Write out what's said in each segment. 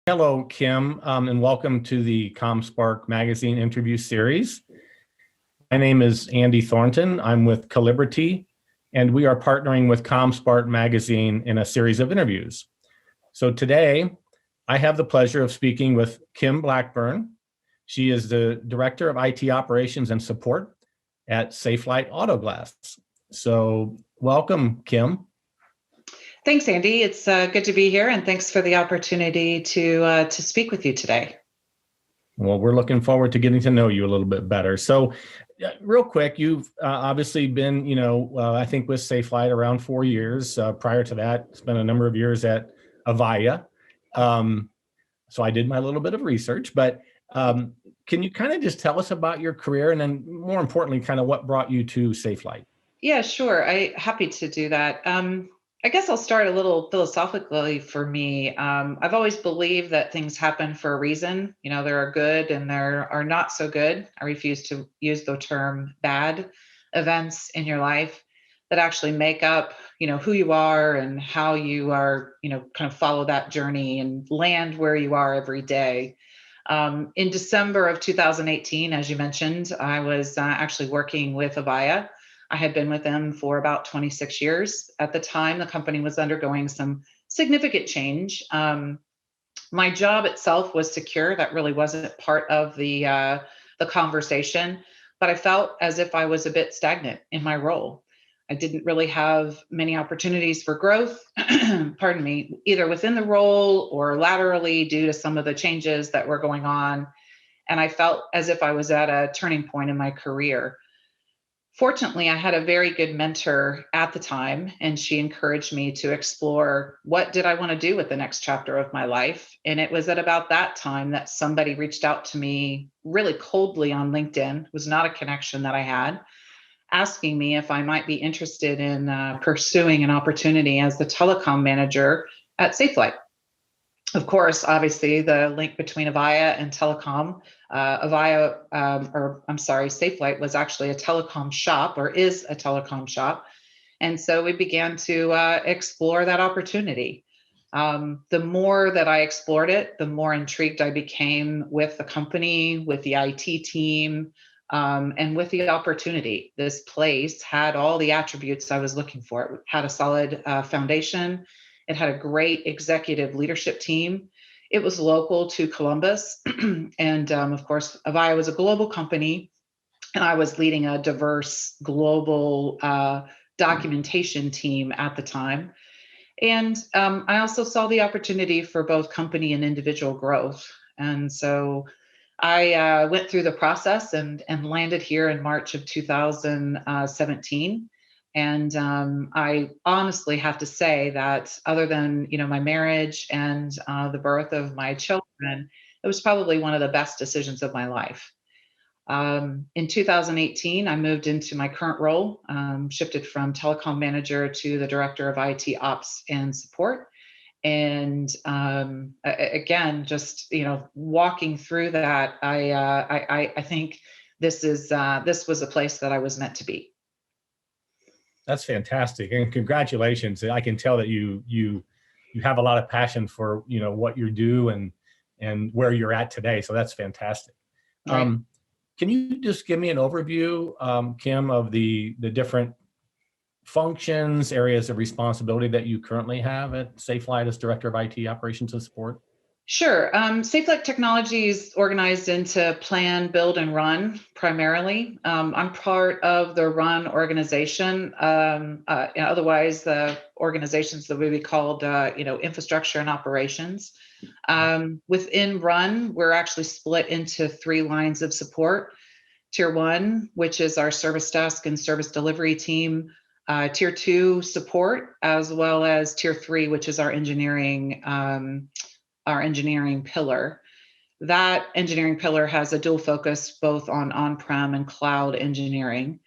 Hello, Kim, and welcome to the CommSpark Magazine interview series. My name is Andy Thornton. I'm with Calibrity, and we are partnering with CommSpark Magazine in a series of interviews. So today, I have the pleasure of speaking with Kim Blackburn. She is the Director of IT Operations and Support at Safelite Auto Glass. So welcome, Kim. Thanks, Andy. It's good to be here, and thanks for the opportunity to speak with you today. Well, we're looking forward to getting to know you a little bit better. So, real quick, you've obviously been, I think with Safelite around 4 years. Prior to that, spent a number of years at Avaya. So I did my little bit of research, but can you kind of just tell us about your career, and then more importantly, kind of what brought you to Safelite? Yeah, sure. Happy to do that. I guess I'll start a little philosophically for me. I've always believed that things happen for a reason. There are good and there are not so good. I refuse to use the term bad events in your life that actually make up, who you are and how you are, kind of follow that journey and land where you are every day. In December of 2018, as you mentioned, I was actually working with Avaya. I had been with them for about 26 years. At the time, the company was undergoing some significant change. My job itself was secure. That really wasn't part of the conversation, but I felt as if I was a bit stagnant in my role. I didn't really have many opportunities for growth, pardon me, either within the role or laterally due to some of the changes that were going on. And I felt as if I was at a turning point in my career. Fortunately, I had a very good mentor at the time, and she encouraged me to explore what did I want to do with the next chapter of my life. And it was at about that time that somebody reached out to me really coldly on LinkedIn. It was not a connection that I had, asking me if I might be interested in pursuing an opportunity as the telecom manager at Safelite. Of course, obviously, the link between Avaya and telecom. Safelite was actually a telecom shop, or is a telecom shop. And so we began to explore that opportunity. The more that I explored it, the more intrigued I became with the company, with the IT team, and with the opportunity. This place had all the attributes I was looking for. It had a solid foundation. It had a great executive leadership team. It was local to Columbus. And of course, Avaya was a global company, and I was leading a diverse global documentation team at the time. And I also saw the opportunity for both company and individual growth. And so I went through the process and landed here in March of 2017. And I honestly have to say that other than, my marriage and the birth of my children, it was probably one of the best decisions of my life. In 2018, I moved into my current role, shifted from telecom manager to the director of IT ops and support. And again, just walking through that, I think this was a place that I was meant to be. That's fantastic, and congratulations. I can tell that you have a lot of passion for what you do and where you're at today. So that's fantastic. Right. Can you just give me an overview, Kim, of the different functions, areas of responsibility that you currently have at Safelite as Director of IT Operations and Support? Sure. Safelite Technology is organized into plan, build, and run primarily. I'm part of the run organization. Otherwise, the organizations that would be called, infrastructure and operations. Within run, we're actually split into 3 lines of support. Tier 1, which is our service desk and service delivery team. Tier 2 support, as well as Tier 3, which is our engineering pillar. That engineering pillar has a dual focus both on on-prem and cloud engineering.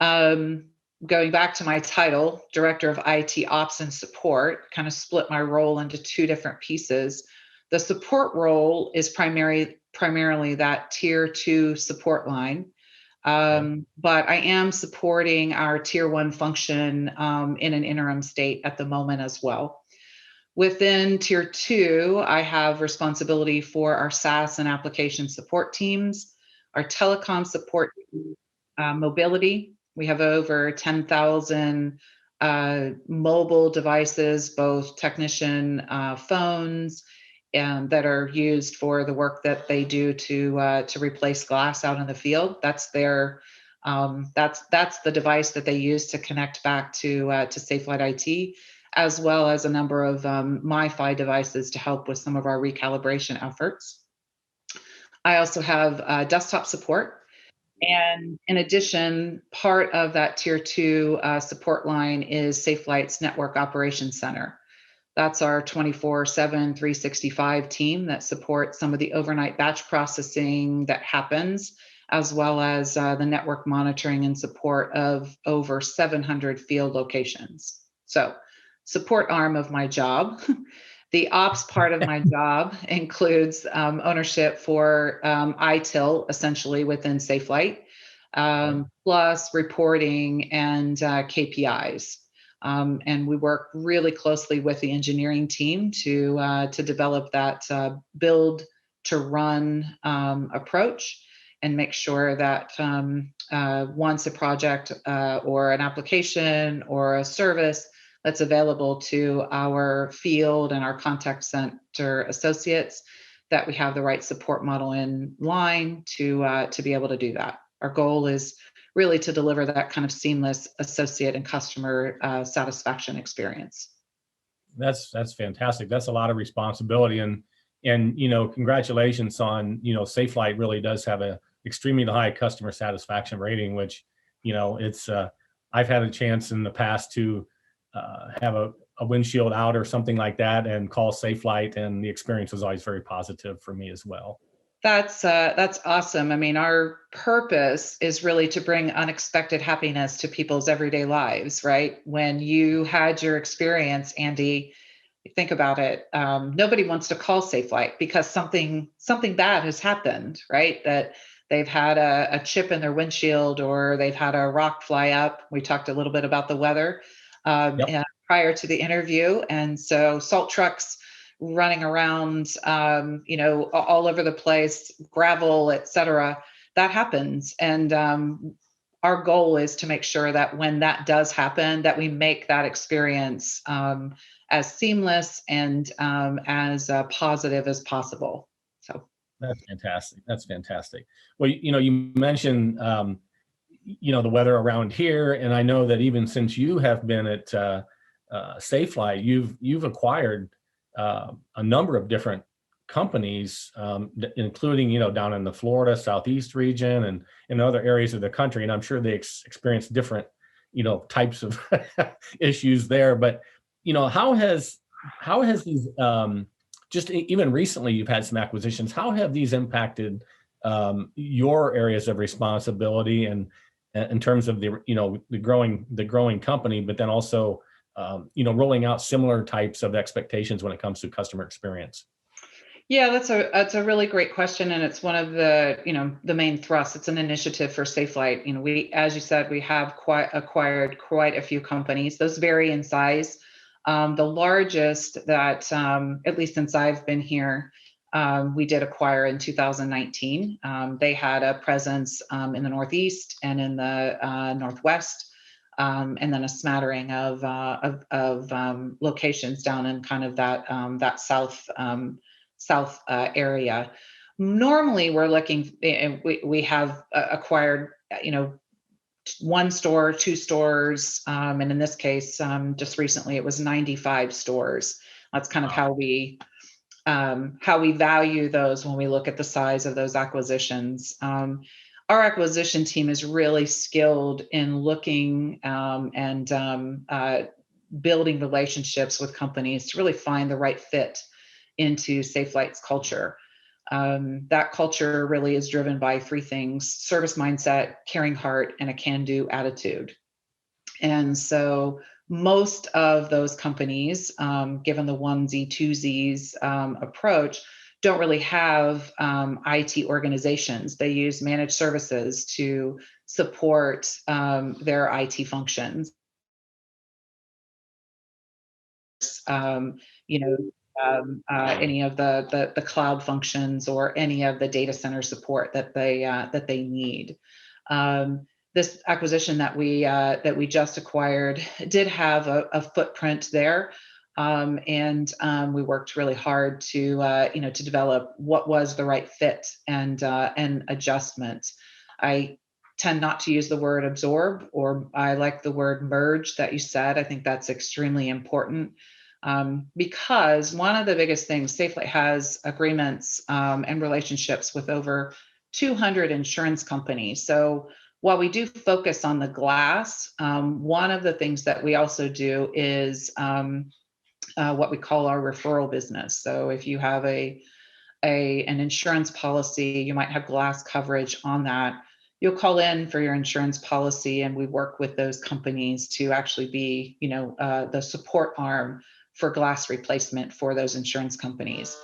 Going back to my title, Director of IT Ops and Support, kind of split my role into 2 different pieces. The support role is primarily that Tier 2 support line. But I am supporting our Tier 1 function in an interim state at the moment as well. Within tier 2, I have responsibility for our SaaS and application support teams, our telecom support, mobility. We have over 10,000 mobile devices, both technician phones, and that are used for the work that they do to replace glass out in the field. That's their that's the device that they use to connect back to Safelite IT, as well as a number of MiFi devices to help with some of our recalibration efforts. I also have desktop support. And in addition, part of that tier 2 support line is Safelite's Network Operations Center. That's our 24/7, 365 team that supports some of the overnight batch processing that happens, as well as the network monitoring and support of over 700 field locations. So, support arm of my job. The ops part of my job includes ownership for ITIL, essentially within Safelite, plus reporting and KPIs. And we work really closely with the engineering team to develop that build to run approach, and make sure that once a project or an application or a service that's available to our field and our contact center associates, that we have the right support model in line to be able to do that. Our goal is really to deliver that kind of seamless associate and customer satisfaction experience. That's fantastic. That's a lot of responsibility, and congratulations on Safelite really does have a extremely high customer satisfaction rating, which it's I've had a chance in the past to have a windshield out or something like that and call Safelite, and the experience was always very positive for me as well. That's awesome. I mean, our purpose is really to bring unexpected happiness to people's everyday lives, right? When you had your experience, Andy, think about it. Nobody wants to call Safelite because something bad has happened, right? That they've had a chip in their windshield, or they've had a rock fly up. We talked a little bit about the weather prior to the interview, and so salt trucks running around, all over the place, gravel, etc. That happens. And our goal is to make sure that when that does happen, that we make that experience as seamless and as positive as possible. So that's fantastic. That's fantastic. Well, you mentioned, the weather around here, and I know that even since you have been at Safelite, you've acquired a number of different companies, including, down in the Florida Southeast region and in other areas of the country. And I'm sure they experience different, types of issues there. But, how has these, just even recently, you've had some acquisitions. How have these impacted your areas of responsibility, and in terms of the growing company, but then also rolling out similar types of expectations when it comes to customer experience? yeah, that's a really great question, and it's one of the main thrusts. It's an initiative for Safelite. We, as you said, we have acquired quite a few companies. Those vary in size. The largest that, at least since I've been here, we did acquire in 2019. They had a presence in the Northeast and in the Northwest. And then a smattering of locations down in kind of that south area. Normally, we're looking. We have acquired, one store, two stores, and in this case, just recently, it was 95 stores. That's kind of how we value those when we look at the size of those acquisitions. Our acquisition team is really skilled in looking and building relationships with companies to really find the right fit into Safelite's culture. That culture really is driven by three things: service mindset, caring heart, and a can-do attitude. And so most of those companies, given the onesie, twosies approach, don't really have IT organizations. They use managed services to support their IT functions. you know, any of the cloud functions or any of the data center support that they need. This acquisition that we just acquired did have a footprint there, and we worked really hard to develop what was the right fit and adjustment. I tend not to use the word absorb, or I like the word merge that you said. I think that's extremely important. Because one of the biggest things, Safelite has agreements and relationships with over 200 insurance companies. So while we do focus on the glass, one of the things that we also do is what we call our referral business. So if you have an insurance policy, you might have glass coverage on that. You'll call in for your insurance policy, and we work with those companies to actually be, the support arm for glass replacement for those insurance companies.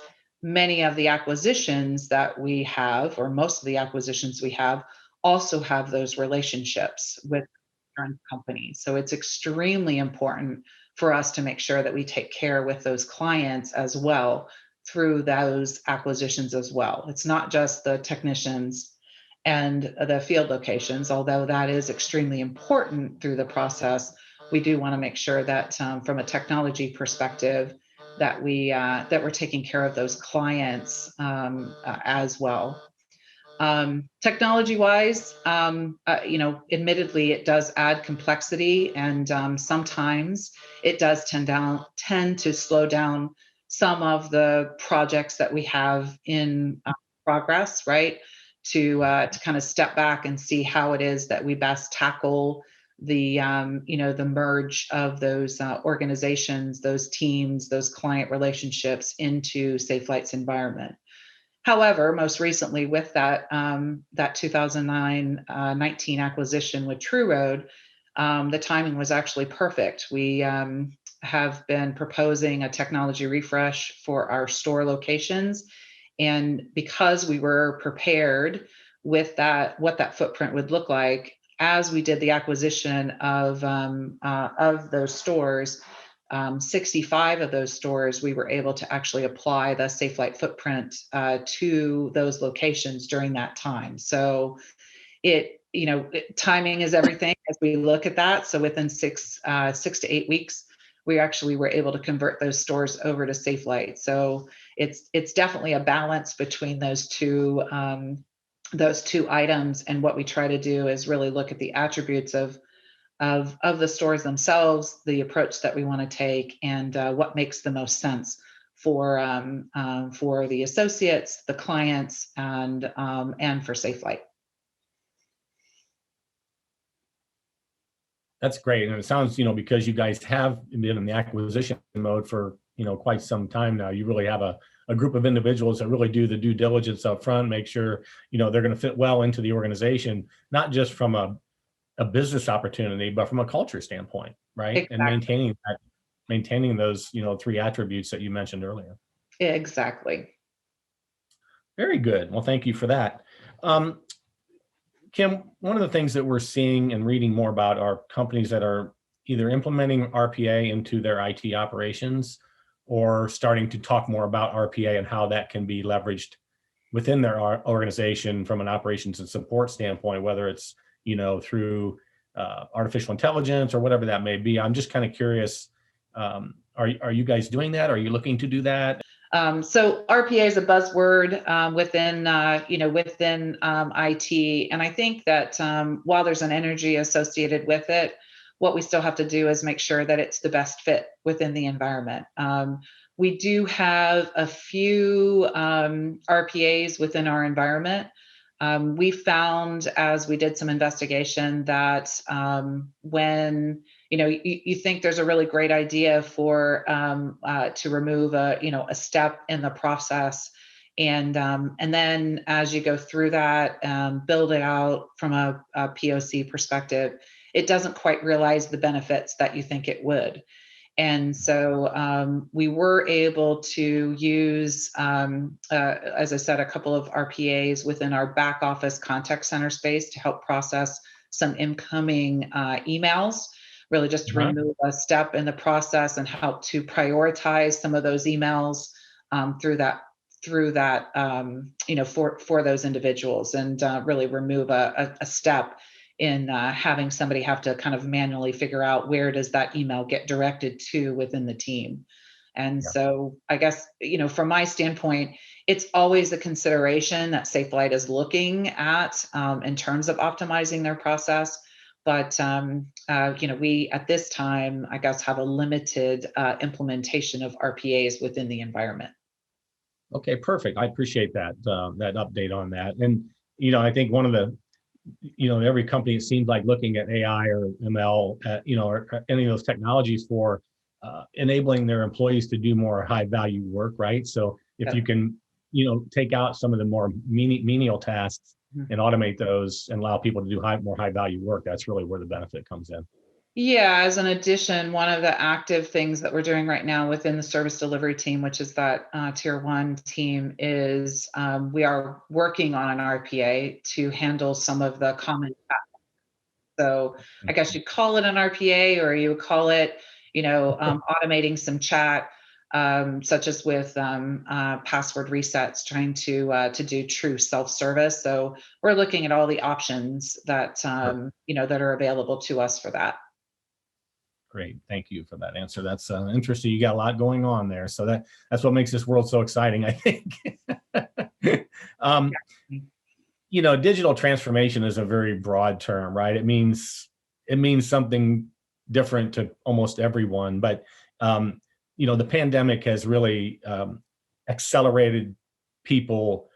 Many of the acquisitions that we have, or most of the acquisitions we have, also have those relationships with insurance companies. So it's extremely important for us to make sure that we take care with those clients as well through those acquisitions as well. It's not just the technicians and the field locations, although that is extremely important through the process. We do want to make sure that from a technology perspective, that we're taking care of those clients as well. Technology wise, admittedly, it does add complexity, and sometimes it does tend to slow down some of the projects that we have in progress, right? To kind of step back and see how it is that we best tackle the merge of those organizations, those teams, those client relationships into Safelite's environment. However, most recently with that 2019 acquisition with True Road, the timing was actually perfect. We have been proposing a technology refresh for our store locations, and because we were prepared with that, what that footprint would look like as we did the acquisition of those stores. 65 of those stores, we were able to actually apply the Safelite footprint to those locations during that time. So timing is everything as we look at that. So within 6 to 8 weeks, we actually were able to convert those stores over to Safelite. So it's definitely a balance between those two items. And what we try to do is really look at the attributes of the stores themselves, the approach that we want to take, and what makes the most sense for the associates, the clients, and for Safelite. That's great. And it sounds, because you guys have been in the acquisition mode for, quite some time now, you really have a group of individuals that really do the due diligence up front, make sure, they're going to fit well into the organization, not just from a business opportunity, but from a culture standpoint, right? Exactly. And maintaining those, 3 attributes that you mentioned earlier. Exactly. Very good. Well, thank you for that. Kim, one of the things that we're seeing and reading more about are companies that are either implementing RPA into their IT operations or starting to talk more about RPA and how that can be leveraged within their organization from an operations and support standpoint, whether it's through artificial intelligence or whatever that may be. I'm just kind of curious, are you guys doing that? Are you looking to do that? So RPA is a buzzword within IT, and I think that while there's an energy associated with it, what we still have to do is make sure that it's the best fit within the environment. We do have a few RPAs within our environment. We found, as we did some investigation, that when you think there's a really great idea to remove a step in the process, and then as you go through that, build it out from a POC perspective, it doesn't quite realize the benefits that you think it would. And so we were able to use, as I said, a couple of RPAs within our back office contact center space to help process some incoming emails. really just to Uh-huh. remove a step in the process and help to prioritize some of those emails through that for those individuals, and really remove a step in having somebody have to kind of manually figure out where does that email get directed to within the team. And Yeah. so I guess, from my standpoint, it's always a consideration that Safelite is looking at in terms of optimizing their process. But, we at this time, I guess, have a limited implementation of RPAs within the environment. Okay, perfect. I appreciate that update on that. And I think one of the every company, it seems like, looking at AI or ML, or any of those technologies for enabling their employees to do more high value work, right? So if you Yep. can, take out some of the more menial tasks and automate those and allow people to do more high value work, that's really where the benefit comes in. Yeah, as an addition, one of the active things that we're doing right now within the service delivery team, which is that tier one team, is we are working on an RPA to handle some of the common. So I guess you'd call it an RPA, or you would call it, automating some chat, such as with password resets, trying to do true self-service. So we're looking at all the options that that are available to us for that. Great. Thank you for that answer. That's interesting. You got a lot going on there. So that's what makes this world so exciting, I think. um, Digital transformation is a very broad term, right? It means something different to almost everyone. But the pandemic has really accelerated people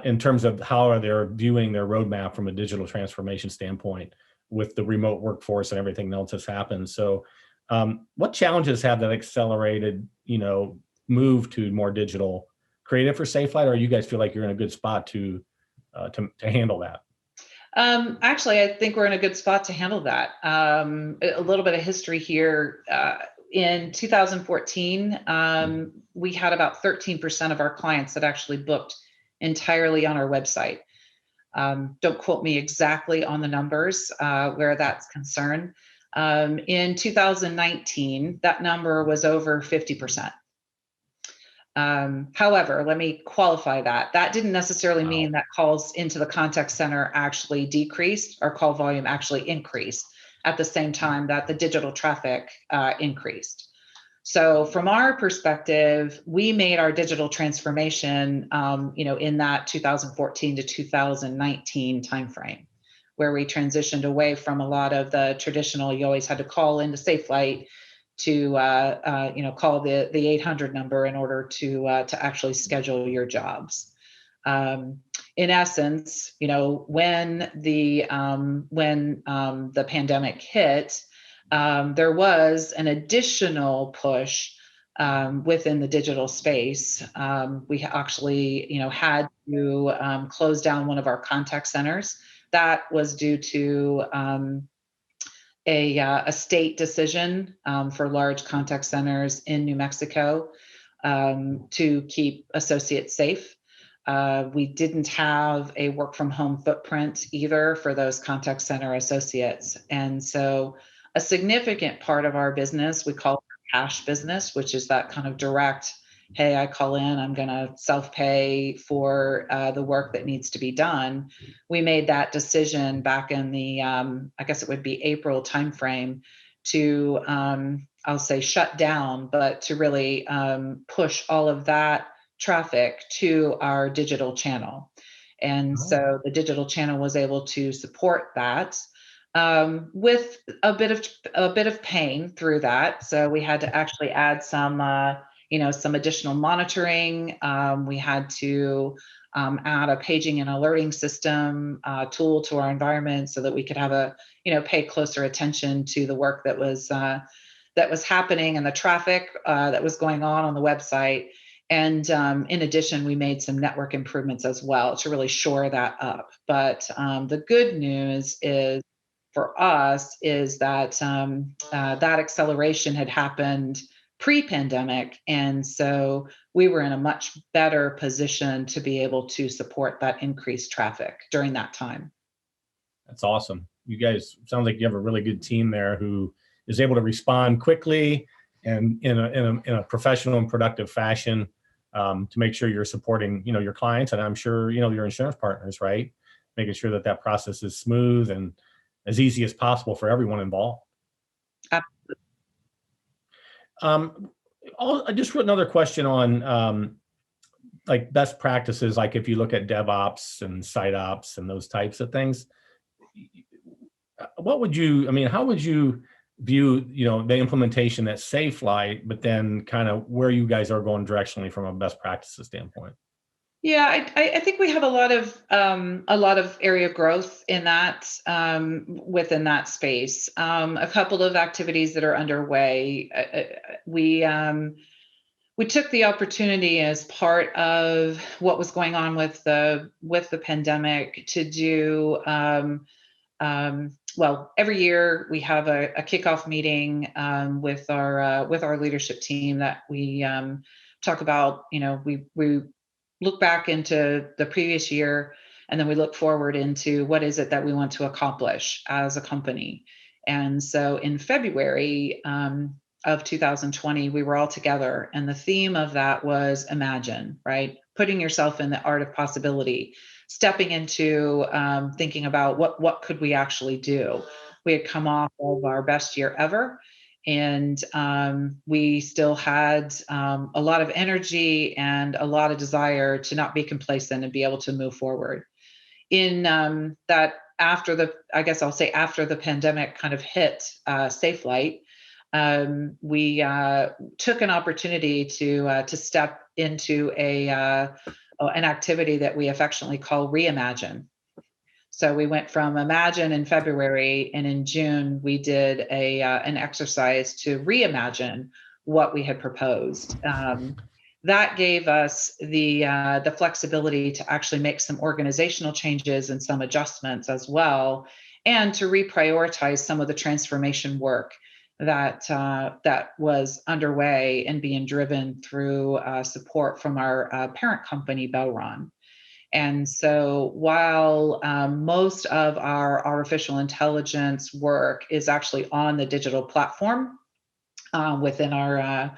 in terms of how they're viewing their roadmap from a digital transformation standpoint, with the remote workforce and everything else that's happened. So what challenges have that accelerated, move to more digital creative for Safelite, or you guys feel like you're in a good spot to handle that? Actually, I think we're in a good spot to handle that. A little bit of history here. In 2014, we had about 13% of our clients that actually booked entirely on our website. Don't quote me exactly on the numbers where that's concerned. In 2019, that number was over 50%. However, let me qualify that. That didn't necessarily mean that calls into the contact center actually decreased. Our call volume actually increased at the same time that the digital traffic increased. So from our perspective, we made our digital transformation, in that 2014 to 2019 timeframe, where we transitioned away from a lot of the traditional, you always had to call into Safelite to call the 800 number in order to actually schedule your jobs. In essence, when the pandemic hit, there was an additional push within the digital space. We actually, had to close down one of our contact centers. That was due to a state decision for large contact centers in New Mexico to keep associates safe. We didn't have a work from home footprint either for those contact center associates. And so a significant part of our business, we call it cash business, which is that kind of direct, hey, I call in, I'm going to self-pay for the work that needs to be done. We made that decision back in the, I guess it would be April timeframe, to, I'll say shut down, but to really push all of that traffic to our digital channel. And so the digital channel was able to support that with a bit of pain through that. So we had to actually add some some additional monitoring. We had to add a paging and alerting system tool to our environment so that we could have pay closer attention to the work that was happening and the traffic that was going on the website. And in addition, we made some network improvements as well to really shore that up. But the good news is for us is that that acceleration had happened pre-pandemic. And so we were in a much better position to be able to support that increased traffic during that time. That's awesome. You guys, sounds like you have a really good team there who is able to respond quickly and in a professional and productive fashion, to make sure you're supporting, your clients, and I'm sure, your insurance partners, right? Making sure that that process is smooth and as easy as possible for everyone involved. Um, I just wrote another question on like best practices, like if you look at DevOps and site ops and those types of things, how would you view, the implementation at Safelite, but then kind of where you guys are going directionally from a best practices standpoint? Yeah, I think we have a lot of area growth in that, within that space. A couple of activities that are underway. We took the opportunity as part of what was going on with the pandemic to do. Well, every year we have a kickoff meeting with our leadership team that we talk about. We look back into the previous year, and then we look forward into what is it that we want to accomplish as a company. And so in February of 2020, we were all together, and the theme of that was imagine, right? Putting yourself in the art of possibility, stepping into thinking about what could we actually do. We had come off of our best year ever, and we still had a lot of energy and a lot of desire to not be complacent and be able to move forward. In that, after the pandemic kind of hit Safelite, we took an opportunity to step into an activity that we affectionately call Reimagine. So we went from Imagine in February, and in June we did an exercise to reimagine what we had proposed. That gave us the flexibility to actually make some organizational changes and some adjustments as well, and to reprioritize some of the transformation work that was underway and being driven through support from our parent company, Belron. And so while most of our artificial intelligence work is actually on the digital platform within our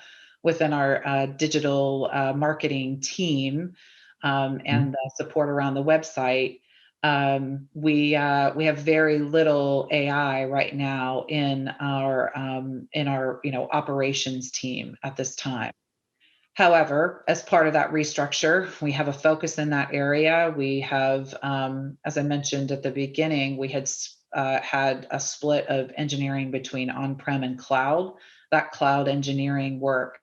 digital marketing team and the support around the website, we have very little AI right now in our operations team at this time. However, as part of that restructure, we have a focus in that area. We have, as I mentioned at the beginning, we had had a split of engineering between on-prem and cloud. That cloud engineering work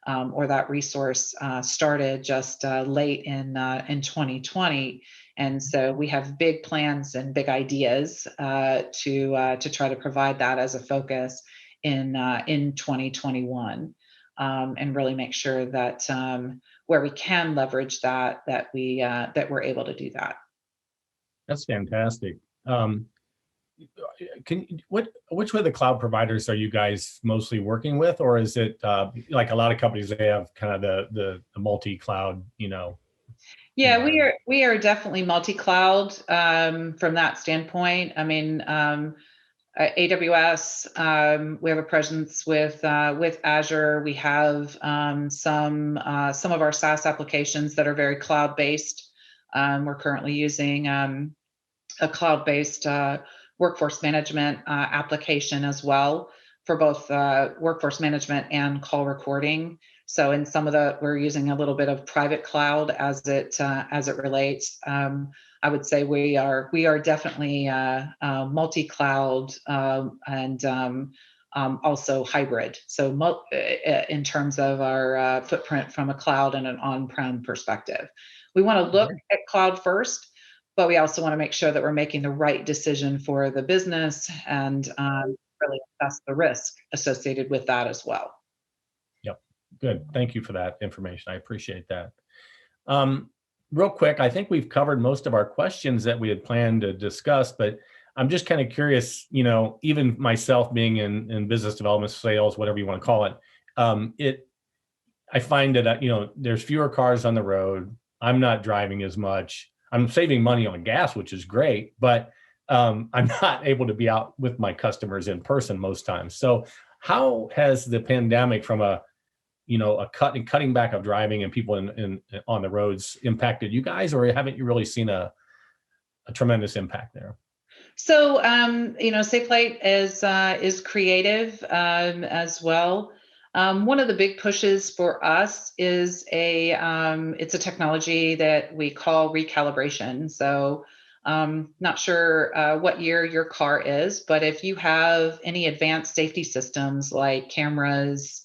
or that resource started just late in 2020. And so we have big plans and big ideas to try to provide that as a focus in 2021. And really make sure that where we can leverage that we're able to do that. That's fantastic. Which of the cloud providers are you guys mostly working with, or is it like a lot of companies, they have kind of the multi-cloud, Yeah, we are definitely multi-cloud from that standpoint. I mean, AWS, we have a presence with Azure. We have some of our SaaS applications that are very cloud-based. We're currently using a cloud-based workforce management application as well for both workforce management and call recording. So in some of we're using a little bit of private cloud as it relates. I would say we are definitely multi-cloud and also hybrid. So in terms of our footprint from a cloud and an on-prem perspective, we want to look at cloud first, but we also want to make sure that we're making the right decision for the business and really assess the risk associated with that as well. Yep. Good. Thank you for that information. I appreciate that. Real quick, I think we've covered most of our questions that we had planned to discuss, but I'm just kind of curious, even myself being in business development, sales, whatever you want to call it, I find that, there's fewer cars on the road. I'm not driving as much. I'm saving money on gas, which is great, but I'm not able to be out with my customers in person most times. So how has the pandemic from a, cutting back of driving and people in on the roads impacted you guys, or haven't you really seen a tremendous impact there? So, Safelite is creative as well. One of the big pushes for us is it's a technology that we call recalibration. So, not sure what year your car is, but if you have any advanced safety systems like cameras,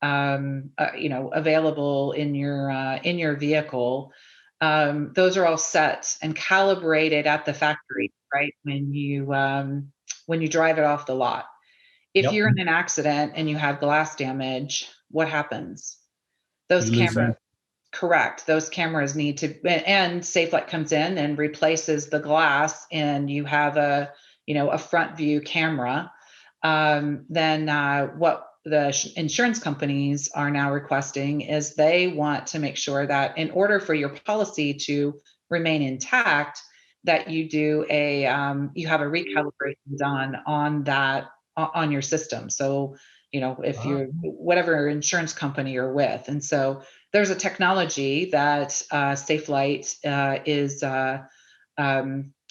available in your vehicle, those are all set and calibrated at the factory, right? When you drive it off the lot. If Yep. you're in an accident and you have glass damage, what happens? Those You lose cameras, them. correct. Those cameras need to, and SafeLight comes in and replaces the glass, and you have a front view camera. Then what the insurance companies are now requesting is they want to make sure that in order for your policy to remain intact, that you have a recalibration done on that on your system. So, if Ah, you're whatever insurance company you're with, and so there's a technology that SafeLight is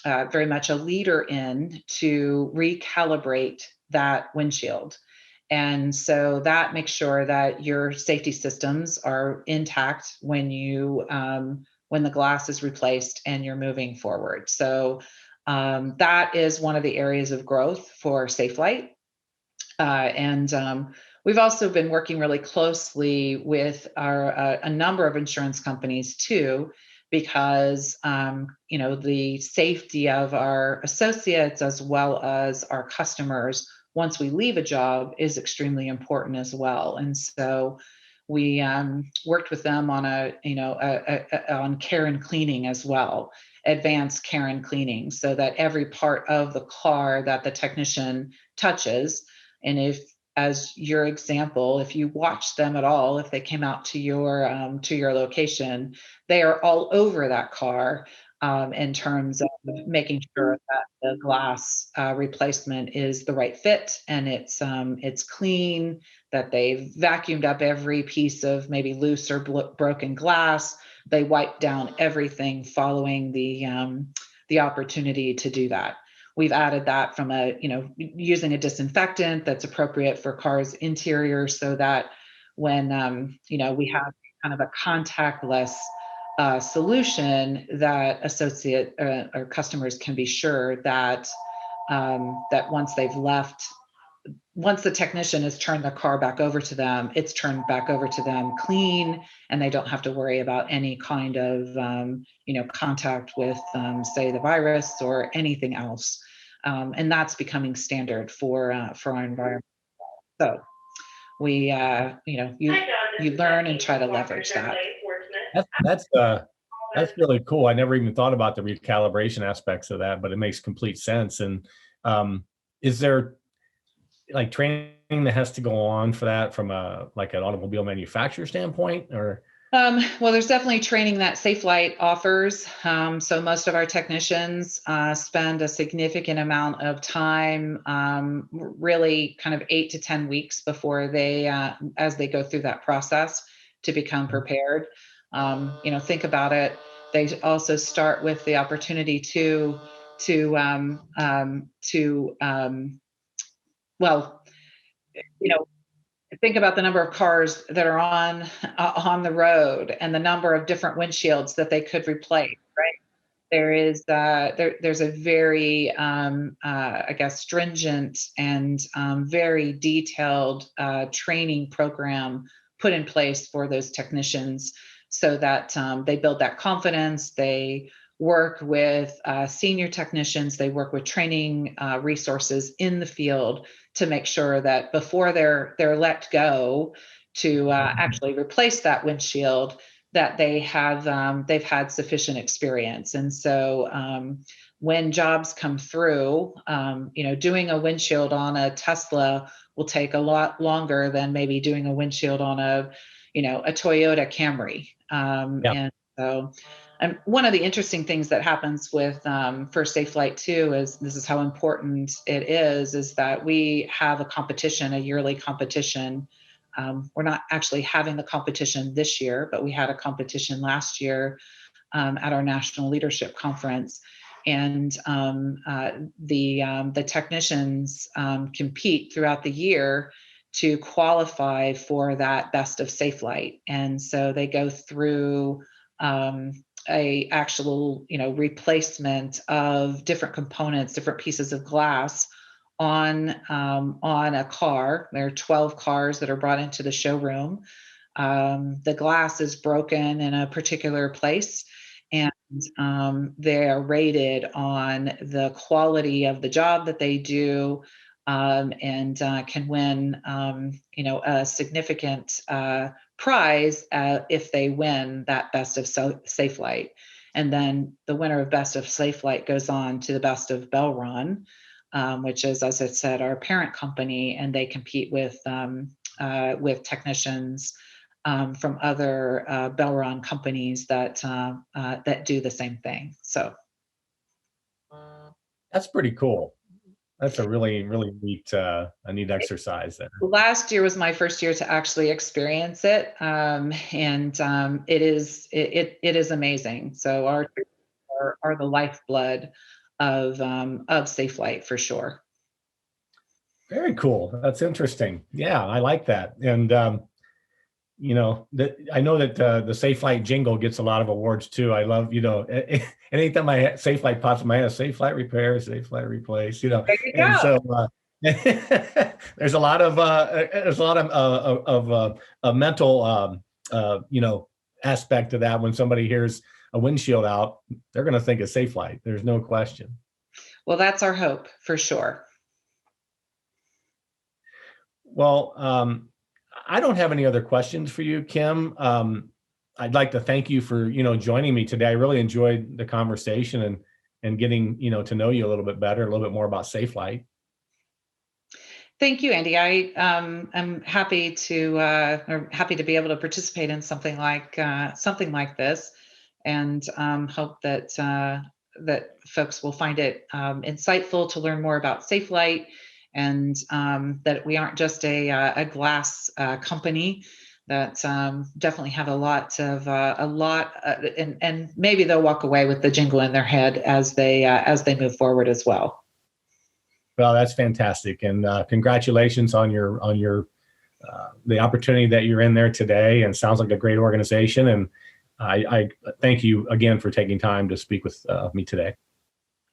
very much a leader in to recalibrate that windshield. And so that makes sure that your safety systems are intact when the glass is replaced and you're moving forward. So that is one of the areas of growth for SafeLight. And we've also been working really closely with a number of insurance companies too, because the safety of our associates as well as our customers once we leave a job is extremely important as well. And so we worked with them on on care and cleaning as well, advanced care and cleaning, so that every part of the car that the technician touches, and if, as your example, if you watch them at all, if they came out to your location, they are all over that car in terms of making sure that the glass replacement is the right fit and it's clean, that they've vacuumed up every piece of maybe loose or broken glass. They wipe down everything following the opportunity to do that. We've added that from using a disinfectant that's appropriate for cars' interiors, so that when we have kind of a contactless solution, that associate or customers can be sure that that once the technician has turned the car back over to them, it's turned back over to them clean, and they don't have to worry about any kind of contact with, say, the virus or anything else. And that's becoming standard for our environment. So we, you learn and try to leverage that. That's really cool. I never even thought about the recalibration aspects of that, but it makes complete sense. And is there like training that has to go on for that from like an automobile manufacturer standpoint, or? Well, there's definitely training that SafeLight offers. So most of our technicians spend a significant amount of time, really kind of 8 to 10 weeks before as they go through that process to become prepared. Think about it. They also start with the opportunity to well, think about the number of cars that are on the road and the number of different windshields that they could replace, right? There's a very I guess stringent and very detailed training program put in place for those technicians, so that they build that confidence. They work with senior technicians. They work with training resources in the field to make sure that before they're let go to actually replace that windshield, that they've had sufficient experience. And so when jobs come through, doing a windshield on a Tesla will take a lot longer than maybe doing a windshield on a Toyota Camry. Yeah. And so And one of the interesting things that happens with for Safelite too is this is how important it is that we have a competition, a yearly competition. We're not actually having the competition this year, but we had a competition last year at our National Leadership Conference. And the technicians compete throughout the year to qualify for that Best of Safelite. And so they go through a actual, replacement of different components, different pieces of glass on a car. There are 12 cars that are brought into the showroom. The glass is broken in a particular place, and they are rated on the quality of the job that they do, and can win, a significant prize if they win that Best of Safelite. And then the winner of Best of Safelite goes on to the Best of Belron, which is, as I said, our parent company, and they compete with technicians from other Belron companies that do the same thing. So That's pretty cool. That's a really, really neat exercise there. Last year was my first year to actually experience it, and it is amazing. So our are the lifeblood of Safelite for sure. Very cool. That's interesting. Yeah, I like that. And I know that the Safelite jingle gets a lot of awards too. I love, anytime Safelite pops in my head, Safelite repair, Safelite replace, There you and go. so there's a lot of a mental aspect to that. When somebody hears a windshield out, they're going to think of Safelite. There's no question. Well, that's our hope for sure. Well, I don't have any other questions for you, Kim. I'd like to thank you for, joining me today. I really enjoyed the conversation and getting, to know you a little bit better, a little bit more about Safelite. Thank you, Andy. I am happy to be able to participate in something like this, and hope that folks will find it insightful to learn more about Safelite, and that we aren't just a glass company. That definitely have a lot, and maybe they'll walk away with the jingle in their head as they move forward as well. Well, that's fantastic, and congratulations on the opportunity that you're in there today. And sounds like a great organization. And I thank you again for taking time to speak with me today.